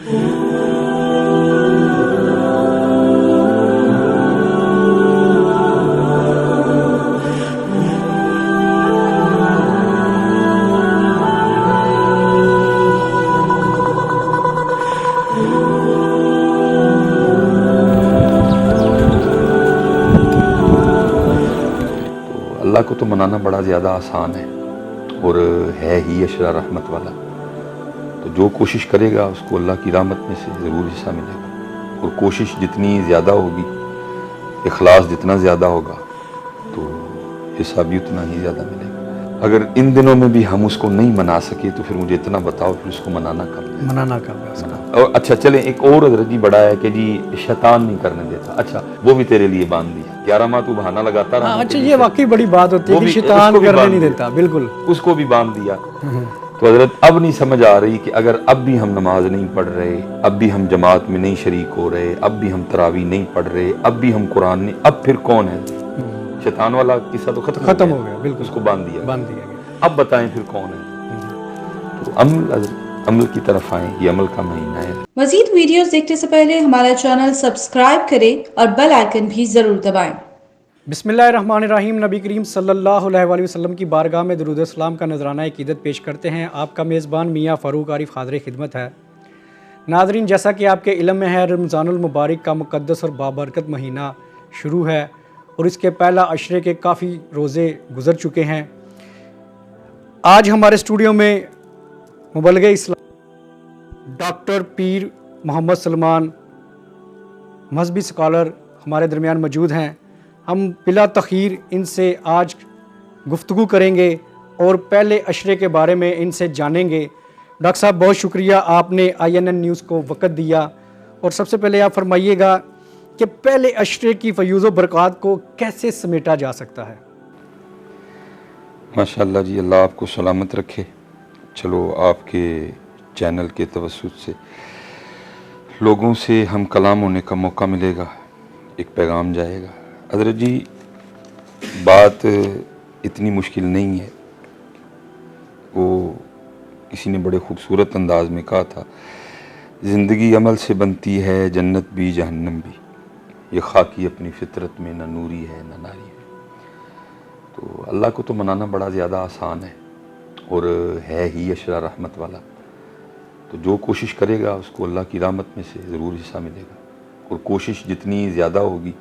अल्लाह को तो मनाना बड़ा ज़्यादा आसान है और है ही अशरा रहमत वाला, तो जो कोशिश करेगा उसको अल्लाह की रहमत में से ज़रूर हिस्सा मिलेगा। और कोशिश जितनी ज़्यादा होगी, इखलास जितना ज़्यादा होगा, तो हिस्सा भी उतना ही ज़्यादा मिलेगा। अगर इन दिनों में भी हम उसको नहीं मना सके तो फिर मुझे इतना बताओ फिर उसको मनाना कब है? मनाना कब है उसका? और अच्छा चले, एक और हजरत जी बड़ा है कि जी शैतान नहीं करने देता। अच्छा वो भी तेरे लिए बांध दिया, 11 माह तू बहाना लगाता रहा। अच्छा, ये वाकई बड़ी बात होती है कि शैतान करने नहीं देता। बिल्कुल, उसको भी बांध दिया। तो हजरत अब नहीं समझ आ रही कि अगर अब भी हम नमाज नहीं पढ़ रहे, अब भी हम जमात में नहीं शरीक हो रहे, अब भी हम तरावी नहीं पढ़ रहे, अब भी हम कुरान नहीं, अब फिर कौन है? शैतान वाला किस्सा तो खत्म हो गया। बिल्कुल, उसको बांध दिया गया। अब बताएं फिर कौन है? तो अमल की तरफ आए, ये अमल का महीना है। मजीद वीडियोस देखने से पहले हमारा चैनल सब्सक्राइब करें और बेल आइकन भी जरूर दबाएं। बिस्मिल्लाहिर्रहमानिर्रहीम। नबी करीम सल्लल्लाहु अलैहि वसल्लम की बारगाह में दुरूद सलाम का नजराना अक़ीदत पेश करते हैं। आपका मेज़बान मियाँ फ़ारूक आरिफ हाज़िर खिदमत है। नाज़रीन, जैसा कि आपके इल्म में है, रमज़ानुल मुबारक का मुक़द्दस और बाबरकत महीना शुरू है और इसके पहला अशरे के काफ़ी रोज़े गुज़र चुके हैं। आज हमारे स्टूडियो में मुबल्लिग़ इस्लाम डॉक्टर पीर मोहम्मद सलमान मज़हबी स्कॉलर हमारे दरमियान मौजूद हैं। हम बिला तख़ीर इनसे आज गुफ्तगू करेंगे और पहले अशरे के बारे में इनसे जानेंगे। डॉक्टर साहब, बहुत शुक्रिया, आपने INN न्यूज़ को वक़्त दिया। और सबसे पहले आप फरमाइएगा कि पहले अशरे की फ़यूज़ व बरक़ात को कैसे समेटा जा सकता है? माशाअल्लाह जी, अल्लाह आपको सलामत रखे। चलो, आपके चैनल के तवस्सुत से लोगों से हम कलाम होने का मौका मिलेगा, एक पैगाम जाएगा। हज़रत जी, बात इतनी मुश्किल नहीं है। वो किसी ने बड़े ख़ूबसूरत अंदाज में कहा था, ज़िंदगी अमल से बनती है, जन्नत भी जहन्नम भी, ये खाकी अपनी फितरत में न नूरी है न नारी है। तो अल्लाह को तो मनाना बड़ा ज़्यादा आसान है और है ही अशरा रहमत वाला, तो जो कोशिश करेगा उसको अल्लाह की रहमत में से ज़रूर हिस्सा मिलेगा। और कोशिश जितनी ज़्यादा होगी,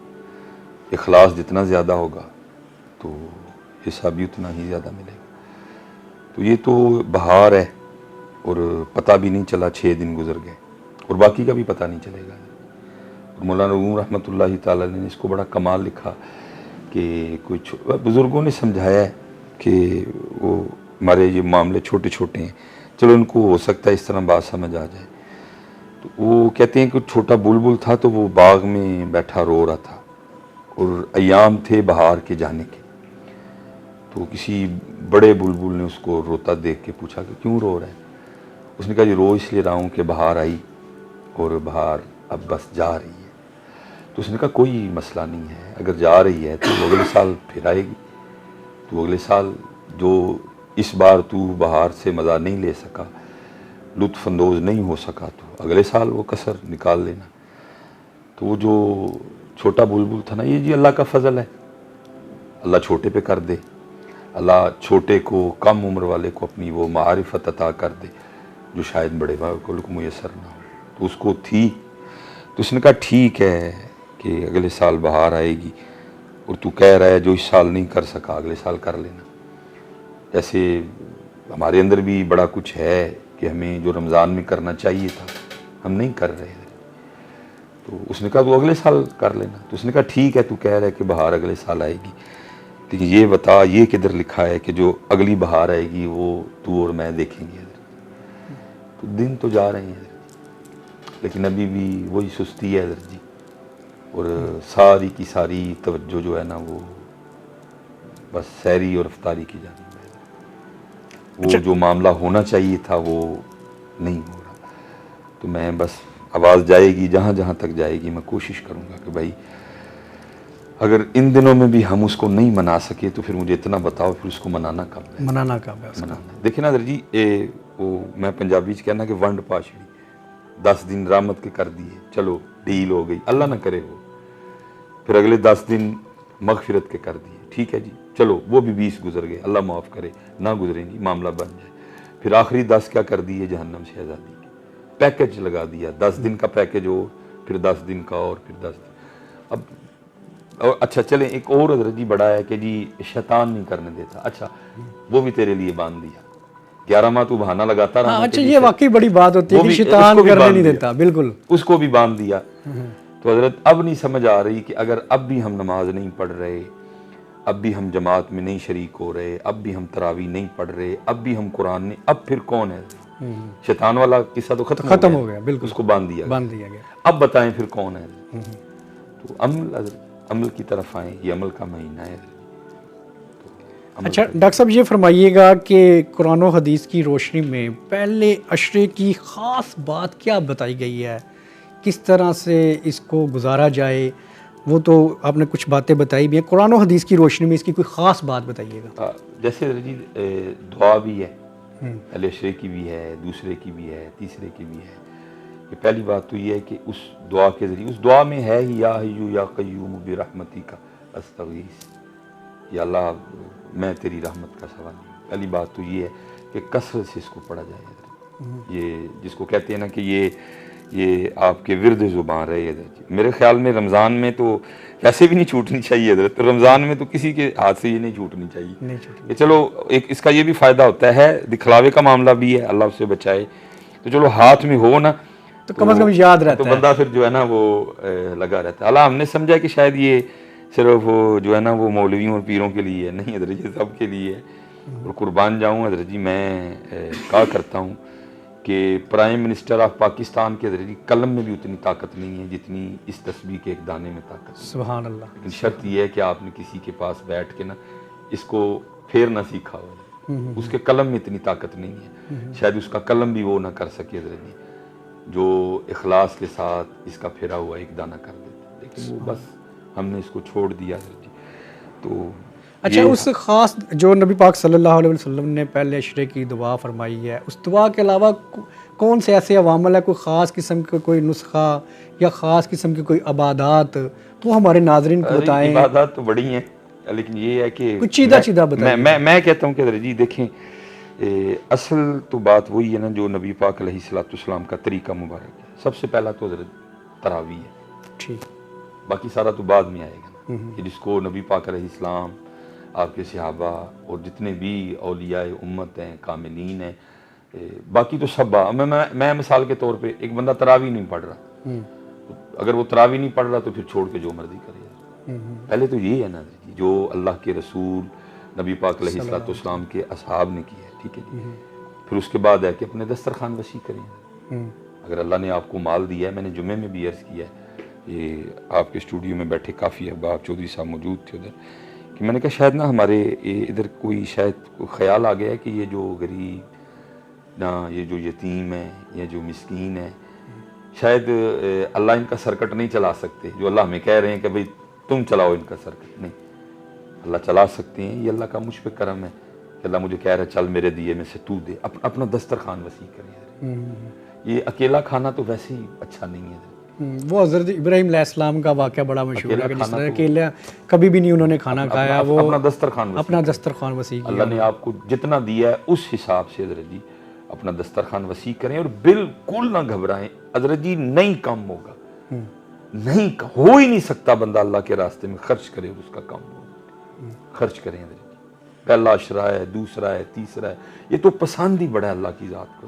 इखलास जितना ज़्यादा होगा, तो हिस्सा भी उतना ही ज़्यादा मिलेगा। तो ये तो बहार है और पता भी नहीं चला, 6 दिन गुजर गए और बाकी का भी पता नहीं चलेगा। और मौलाना रूम रहमतुल्लाहि ताला ने इसको बड़ा कमाल लिखा कि कुछ बुज़ुर्गों ने समझाया है कि वो हमारे ये मामले छोटे छोटे हैं, चलो उनको हो सकता है इस तरह बात समझ आ जाए। तो वो कहते हैं कि छोटा बुलबुल था तो वो बाग में बैठा रो रहा था और अयाम थे बहार के जाने के। तो किसी बड़े बुलबुल ने उसको रोता देख के पूछा कि क्यों रो रहा है? उसने कहा, ये रो इसलिए रहा हूँ कि बहार आई और बहार अब बस जा रही है। तो उसने कहा, कोई मसला नहीं है, अगर जा रही है तो अगले साल फिर आएगी। तो अगले साल जो इस बार तू बहार से मज़ा नहीं ले सका, लुत्फ़ अंदोज़ नहीं हो सका, तो अगले साल वो कसर निकाल लेना। तो वो जो छोटा बुलबुल था ना, ये जी अल्लाह का फ़ज़ल है, अल्लाह छोटे पे कर दे, अल्लाह छोटे को, कम उम्र वाले को अपनी वो मारिफत अता कर दे जो शायद बड़े भाई को मुयसर ना हो। तो उसको थी, तो उसने कहा ठीक है कि अगले साल बहार आएगी और तू कह रहा है जो इस साल नहीं कर सका अगले साल कर लेना। जैसे हमारे अंदर भी बड़ा कुछ है कि हमें जो रमज़ान में करना चाहिए था हम नहीं कर रहे थे। तो उसने कहा, तू अगले साल कर लेना। तो उसने कहा ठीक है, तू कह रहा है कि बहार अगले साल आएगी, लेकिन ये बता, ये किधर लिखा है कि जो अगली बहार आएगी वो तू और मैं देखेंगे? तो दिन तो जा रहे हैं लेकिन अभी भी वही सुस्ती है जी, और सारी की सारी तवज्जो जो है ना वो बस सैरी और अफ्तारी की जाती है। वो जो मामला होना चाहिए था वो नहीं हो रहा। तो मैं बस आवाज़ जाएगी जहाँ जहाँ तक जाएगी, मैं कोशिश करूँगा कि भाई अगर इन दिनों में भी हम उसको नहीं मना सके तो फिर मुझे इतना बताओ फिर उसको मनाना कब है? मनाना कब है उसका? मनाना देखिए ना जी, वो मैं पंजाबी च कहना कि वंड पाछड़ी, 10 दिन रहमत के कर दिए, चलो डील हो गई, अल्लाह ना करे वो। फिर अगले 10 दिन मगफिरत के कर दिए, ठीक है जी, चलो वो भी 20 गुजर गए, अल्लाह माफ़ करे, ना गुजरेंगी, मामला बन जाए। फिर आखिरी 10 क्या कर दिए, जहन्नम से आज़ादी के पैकेज लगा दिया, 10 दिन का पैकेज हो, फिर 10 दिन का और फिर 10 दिन। अब और अच्छा चलें, एक और हज़रत जी बड़ा है कि जी शैतान नहीं करने देता, अच्छा वो भी तेरे लिए बांध दिया, 11 माह तू बहाना लगाता रहा। अच्छा, ये वाकई बड़ी बात होती है वो कि भी- शैतान उसको भी करने बांध नहीं दिया। देता, बिल्कुल। उसको भी बांध दिया। तो हजरत अब नहीं समझ आ रही कि अगर अब भी हम नमाज नहीं पढ़ रहे, अब भी हम जमात में नहीं शरीक हो रहे, अब भी हम तरावी नहीं पढ़ रहे, अब भी हम कुरान नहीं, अब फिर कौन है? शैतान वाला किस्सा तो खत्म हो गया, बिल्कुल उसको बांध दिया गया। अब बताएं फिर कौन है? तो अमल की तरफ आए, ये अमल का महीना है। अच्छा डॉक्टर साहब, ये फरमाइएगा कि कुरान और हदीस की रोशनी में पहले अशरे की ख़ास बात क्या बताई गई है, किस तरह से इसको गुजारा जाए? वो तो आपने कुछ बातें बताई भी हैं, कुरान और हदीस की रोशनी में इसकी कोई ख़ास बात बताइएगा। जैसे जी दुआ भी है, पहले अशरे की भी है, दूसरे की भी है, तीसरे की भी है। ये पहली बात तो ये है कि उस दुआ के ज़रिए, उस दुआ में है ही या हय्यू या क़य्यूम बिरहमती का अस्तगीस, या अल्लाह मैं तेरी रहमत का सवाल हूँ। पहली बात तो ये है कि कसरत से इसको पढ़ा जाए। ये जिसको कहते हैं ना कि ये आपके विर्द ज़ुबान रहे हज़रत। मेरे ख्याल में रमज़ान में तो वैसे भी नहीं छूटनी चाहिए हज़रत, तो रमज़ान में तो किसी के हाथ से ये नहीं छूटनी चाहिए कि चलो एक इसका ये भी फ़ायदा होता है, दिखलावे का मामला भी है, अल्लाह उससे बचाए। तो चलो हाथ में हो ना तो कम से कम याद रहता तो है, बंदा फिर जो है ना वो लगा रहता है। अल्लाह हमने समझा कि शायद ये सिर्फ वो जो है ना वो मौलवियों और पीरों के लिए है, नहीं हज़रत जी सब के लिए है। और कुर्बान जाऊँ हज़रत जी, मैं कहा करता हूँ कि प्राइम मिनिस्टर ऑफ पाकिस्तान के हज़रत जी कलम में भी उतनी ताकत नहीं है जितनी इस तस्बीह के एक दाने में ताकत है। सुभान अल्लाह। लेकिन शर्त यह है कि आपने किसी के पास बैठ के ना इसको फेरना सीखा हो, उसके कलम में इतनी ताकत नहीं है, शायद उसका कलम भी वो ना कर सके हज़रत जी जो इखलास के साथ इसका फेरा हुआ एक दाना कर देता। लेकिन वो बस हमने इसको छोड़ दिया हज़रत जी। तो अच्छा, उस ख़ास जो नबी पाक सल्लल्लाहु अलैहि वसल्लम ने पहले अशरे की दुआ फरमाई है, उस दुआ के अलावा कौन से ऐसे अवामल है, कोई ख़ास किस्म का कोई नुस्खा या ख़ास किस्म की कोई इबादत, वो हमारे नाज़रीन को बताएं। इबादत तो बड़ी हैं, लेकिन ये है कि कुछ चीदा बताइए। मैं कहता हूँ कि हज़रत जी देखें, असल तो बात वही है ना जो नबी पाक अलैहिस्सलाम का तरीका मुबारक है। सबसे पहला तो हज़रत तरावी है, ठीक, बाकी सारा तो बाद में आएगा ना। कि जिसको नबी पाक अलैहिस्सलाम, आपके सहाबा और जितने भी औलियाए उम्मत हैं, कामिलीन हैं, बाकी तो सब मैं मिसाल के तौर पे एक बंदा तरावी नहीं पढ़ रहा, तो अगर वो तरावी नहीं पढ़ रहा तो फिर छोड़ के जो मर्जी करे। पहले तो ये है ना जो अल्लाह के रसूल नबी पाक अलैहिस्सलाम के असहाब ने किया है, ठीक है जी। फिर उसके बाद है कि अपने दस्तरखान वसी करें। अगर अल्लाह ने आपको माल दिया है, मैंने जुमे में भी अर्ज़ किया है, ये आपके स्टूडियो में बैठे काफ़ी अहबाब चौधरी साहब मौजूद थे उधर, कि मैंने कहा शायद ना हमारे इधर कोई शायद ख्याल आ गया है कि ये जो गरीब ना, ये जो यतीम है, ये जो मिस्कीन है, शायद अल्लाह इनका सर्कट नहीं चला सकते। जो अल्लाह हमें कह रहे हैं कि भाई तुम चलाओ इनका सर्कट, नहीं, अल्लाह चला सकते हैं। ये अल्लाह का मुझ पे करम है कि अल्लाह मुझे कह रहा है चल मेरे दिए में से तू दे, अपना दस्तरखान वसी करें। ये अकेला खाना तो वैसे ही अच्छा नहीं है। वो हज़रत इब्राहीम अलैहिस्सलाम का वाक़या बड़ा मशहूर है कि जिस तरह अकेला कभी भी नहीं उन्होंने खाना खाया, वो अपना दस्तरखान वसी किया। अल्लाह ने आपको जितना दिया है उस हिसाब से हज़रत जी अपना दस्तरखान वसी करें और बिल्कुल ना घबराएं। हज़रत जी नहीं कम होगा, नहीं हो ही नहीं सकता बंदा अल्लाह के रास्ते में खर्च करे और उसका कम होगा। खर्च करें हज़रत जी, पहला अशरा है, दूसरा है, तीसरा है, ये तो पसंद ही बड़ा है अल्लाह की ज़ात को।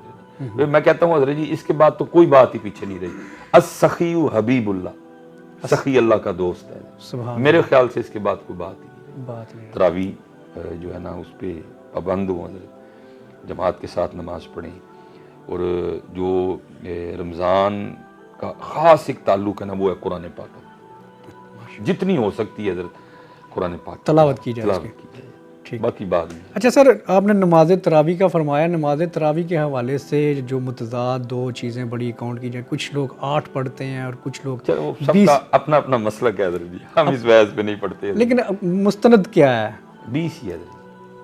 मैं कहता हूँ हज़रत जी इसके बाद तो कोई बात ही पीछे नहीं रही। अस्सखी हबीबुल्लाह, सखी अल्लाह का दोस्त है। मेरे ख्याल से इसके बाद कोई बात नहीं। तरावी जो है ना उस पर पाबंद हो, जमात के साथ नमाज पढ़ें, और जो रमज़ान का ख़ास एक ताल्लुक़ है ना वो है कुरान पाक। जितनी हो सकती है हज़रत कुरान पाक तलावत की जाए, ठीक, बाकी बात नहीं। अच्छा सर, आपने नमाज तरावी का फरमाया, नमाज तरावी के हवाले से जो मुतज़ाद दो चीज़ें बड़ी काउंट की जाए, कुछ लोग 8 पढ़ते हैं और कुछ लोग 20। अपना अपना मसला क्या है जी, हम इस बहस पे नहीं पढ़ते, लेकिन मुस्तनद क्या है? 20 ही है,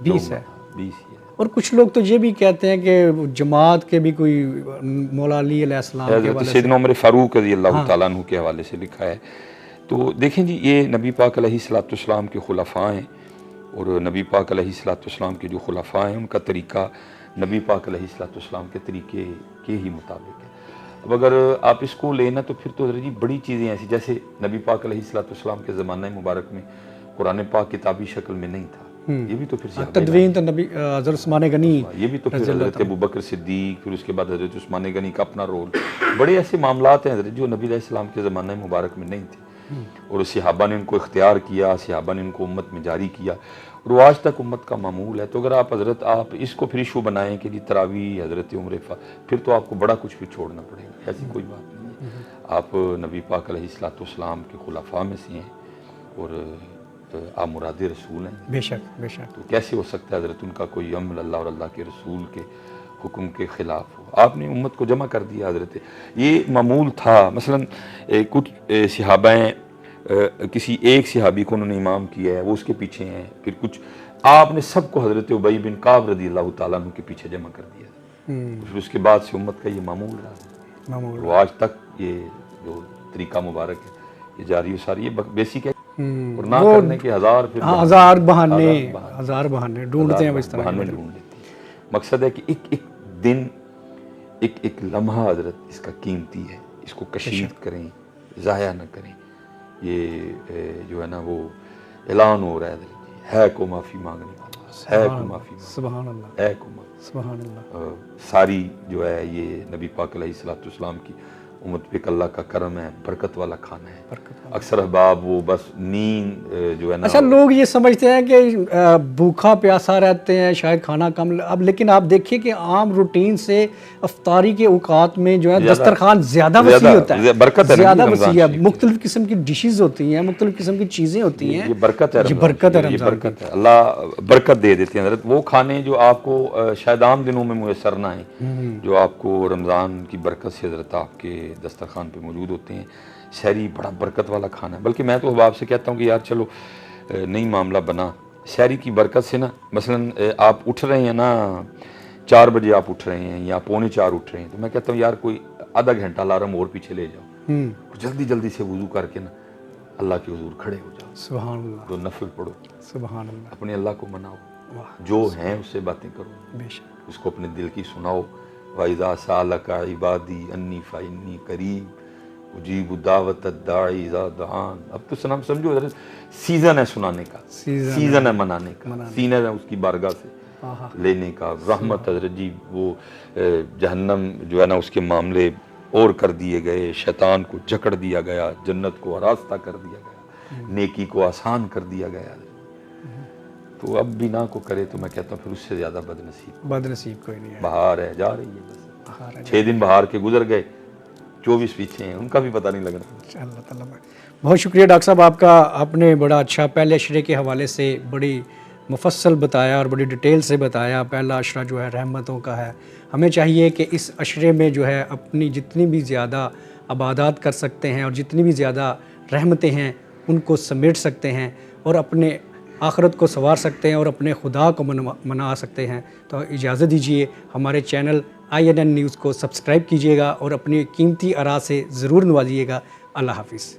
20 है। 20 ही है। اور کچھ لوگ تو یہ بھی کہتے ہیں کہ جماعت کے بھی کوئی مولا علی علیہ السلام کے حضرت حوالے سے سیدنا عمر فاروق رضی اللہ تعالیٰ عنہ کے حوالے سے لکھا ہے. تو دیکھیں جی یہ نبی پاک علیہ الصلوۃ والسلام کے خلفاء ہیں، اور نبی پاک علیہ الصلوۃ والسلام کے جو خلفاء ہیں ان کا طریقہ نبی پاک علیہ الصلوۃ والسلام کے طریقے کے ہی مطابق ہے. اب اگر آپ اس کو لینا تو پھر تو حضرت جی بڑی چیزیں ایسی، جیسے نبی پاک علیہ الصلوۃ والسلام کے زمانہ مبارک میں قرآن پاک کتابی شکل میں نہیں تھا، یہ بھی تو پھر صحابہ تدوین تو نبی حضرت عثمان غنی، یہ بھی تو پھر حضرت ابوبکر صدیق، پھر اس کے بعد حضرت عثمان غنی کا اپنا رول، بڑے ایسے معاملات ہیں حضرت جو نبی علیہ السلام کے زمانہ مبارک میں نہیں تھے، اور صحابہ نے ان کو اختیار کیا، صحابہ نے ان کو امت میں جاری کیا، اور وہ آج تک امت کا معمول ہے. تو اگر آپ اس کو پھر ایشو بنائیں کہ جی تراویح حضرت عمر پھر تو آپ کو بڑا کچھ بھی چھوڑنا پڑے گا. ایسی کوئی بات نہیں ہے. آپ نبی پاک علیہ الصلوۃ والسلام کے خلفاء میں سے ہیں، اور آپ مراد رسول ہیں. بے شک بے شک. تو کیسے ہو سکتا ہے حضرت ان کا کوئی عمل اللہ اور اللہ کے رسول کے حکم کے خلاف ہو؟ آپ نے امت کو جمع کر دیا حضرت. یہ معمول تھا. مثلا کچھ صحابہ ہیں، کسی ایک صحابی کو انہوں نے امام کیا ہے، وہ اس کے پیچھے ہیں، پھر کچھ آپ نے سب کو حضرت ابی بن کعب رضی اللہ تعالیٰ عنہ کے پیچھے جمع کر دیا. پھر اس کے بعد سے امت کا یہ معمول رہا، وہ آج تک یہ جو طریقہ مبارک ہے یہ جاری و ساری. یہ بیسک ہے، اور نہ کرنے کے ہزار بہانے ڈھونڈتے ہیں، اس طرح بہانے ڈھونڈ لیتے ہیں. مقصد ہے کہ ایک دن ایک لمحہ حضرت اس کا قیمتی ہے، اس کو کشید کریں، ضائع نہ کریں. یہ جو ہے نا وہ اعلان ہو رہا ہے حضرت، ہے کو معافی مانگنے والا، ہے کو معافی، سبحان اللہ، ہے کو معافی، سبحان اللہ. ساری جو ہے یہ نبی پاک علیہ الصلوۃ والسلام کی امت پہ اللہ کا کرم ہے، برکت والا کھانا ہے. اکثر احباب وہ بس نیند جو ہے نا، اچھا لوگ یہ سمجھتے ہیں کہ بھوکا پیاسا رہتے ہیں، شاید کھانا کم اب، لیکن آپ دیکھیے کہ عام روٹین سے افطاری کے اوقات میں جو ہے دسترخوان زیادہ وسیع ہوتا ہے، برکت ہے، زیادہ وسیع ہے، مختلف قسم کی ڈشز ہوتی ہیں، مختلف قسم کی چیزیں ہوتی ہیں. یہ برکت ہے، یہ برکت ہے، یہ برکت ہے. اللہ برکت دے دیتے ہیں حضرت. وہ کھانے جو آپ کو شاید عام دنوں میں میسر نہ ہیں، جو آپ کو رمضان کی برکت سے حضرت آپ کے دسترخوان پہ موجود ہوتے ہیں. سحری بڑا برکت والا کھانا ہے. بلکہ میں تو احباب سے کہتا ہوں کہ یار چلو نہیں معاملہ بنا سحری کی برکت سے نا. مثلا آپ اٹھ رہے ہیں نا 4 بجے آپ اٹھ رہے ہیں یا 3:45 اٹھ رہے ہیں، تو میں کہتا ہوں یار کوئی آدھا گھنٹہ الارم اور پیچھے لے جاؤ، جلدی جلدی سے وضو کر کے نا اللہ کے حضور کھڑے ہو جاؤ، سبحان اللہ، 2 نفل پڑھو، سبحان اللہ، اپنے اللہ کو مناؤ، جو ہیں اس سے باتیں کرو، بے شک، اس کو اپنے دل کی سناؤ. وَإِذَا سَأَلَكَ عِبَادِي أَنِّي فَإِنِّي قَرِيبٌ أُجِيبُ دَعْوَةَ الدَّاعِ إِذَا دَعَانِ. اب تو سنم سمجھو حضرت سیزن ہے سنانے کا، سیزن ہے منانے کا، سینہ ہے اس کی بارگاہ سے لینے کا. رحمت حضرت جی وہ جہنم جو ہے نا اس کے معاملے اور کر دیے گئے، شیطان کو جکڑ دیا گیا، جنت کو آراستہ کر دیا گیا، نیکی کو آسان کر دیا گیا. تو اب بھی نہ کو کرے تو میں کہتا ہوں پھر اس سے زیادہ بد نصیب کوئی نہیں ہے. بہار ہے جا رہی ہے، بس 6 دن بہار کے گزر گئے، 24 پیچھے ہیں، ان کا بھی پتہ نہیں لگ رہا. اللہ تعالیٰ بہت شکریہ ڈاکٹر صاحب آپ کا. آپ نے بڑا اچھا پہلے عشرے کے حوالے سے بڑی مفصل بتایا اور بڑی ڈیٹیل سے بتایا. پہلا عشرہ جو ہے رحمتوں کا ہے. ہمیں چاہیے کہ اس عشرے میں جو ہے اپنی جتنی بھی زیادہ عبادات کر سکتے ہیں اور جتنی بھی زیادہ رحمتیں ہیں ان کو سمیٹ سکتے ہیں اور اپنے آخرت کو سنوار سکتے ہیں اور اپنے خدا کو منا سکتے ہیں. تو اجازت دیجیے ہمارے چینل INN نیوز کو سبسکرائب کیجیے گا اور اپنی قیمتی آراء سے ضرور نوازیے گا. اللہ حافظ.